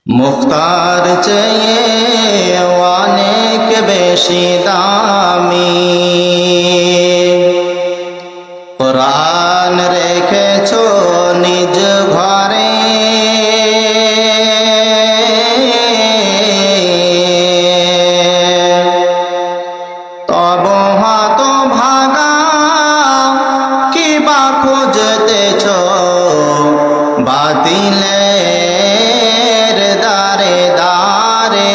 মুখতার চেয়ে অনেক বেশি দামি কোরআন রেখেছো নিজ ঘরে। তব হত ভাগা কিবা খুঁজতেছ বাতিলের দারে দারে,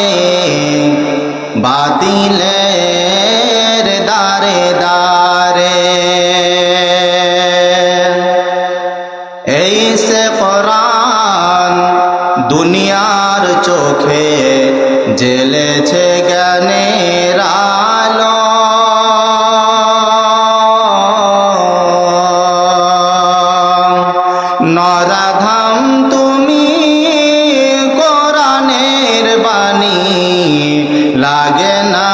বাতিলের দারে দারে। এই সে কোরআন দুনিয়ার চোখে জ্বেলেছে জ্ঞানের আলো। নরাধাম তুমি কোরআনের বাণী, লাগে না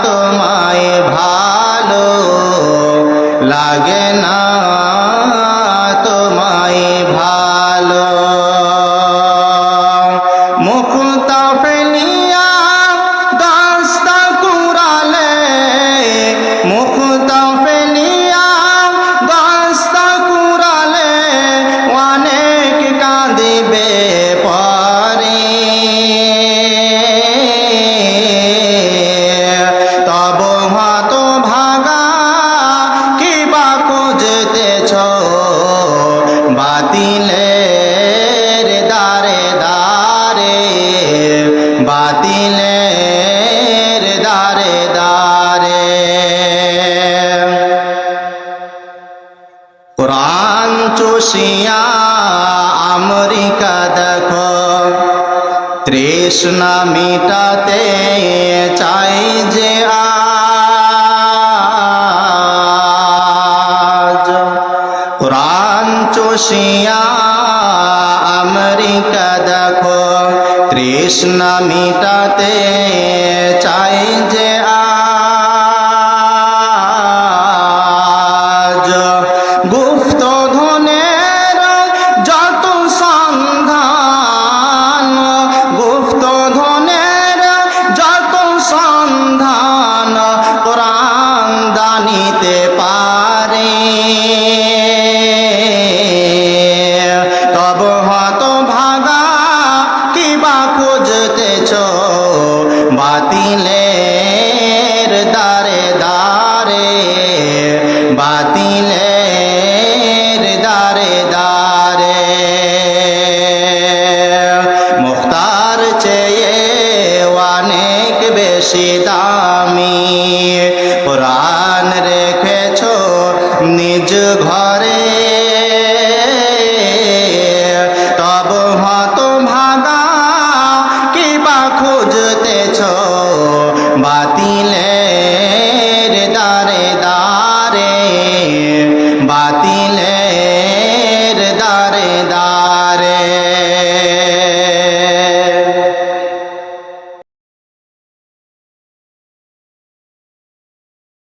তোমায় ভালো, লাগে না তোমায় ভালো। মুক্তা ফেলিয়া দাস্তা কুড়ালে, মুক্তা ফেলিয়া দাস্তা কুড়ালে অনেক কাঁদিবে পরে। তব হত ভাগা কিবা খুঁজতেছ বাতিলের দারে দারে, বাতিলের দারে দারে। কোরআন চুষিয়া আমেরিকা দেখো, তৃষ্ণা মিটাতে চাই যে আজ। কোরআন চুষিয়া আমেরিকা দেখো, তৃষ্ণা মিটাতে চাই যে আজ। গুপ্ত ধনের যত সন্ধান, গুপ্ত ধনের যত সন্ধান কোরআন জানিতে পারে। তব হত ভাগা কিবা খুঁজতেছ বাতিলের দারে দারে, বাতিলের দারে দারে। মুখতার চেয়ে অনেক বেশি দামি কোরআন রেখেছো নিজ ঘরে। তব হত ভাগা কিবা খুঁজতেছ বাতিলে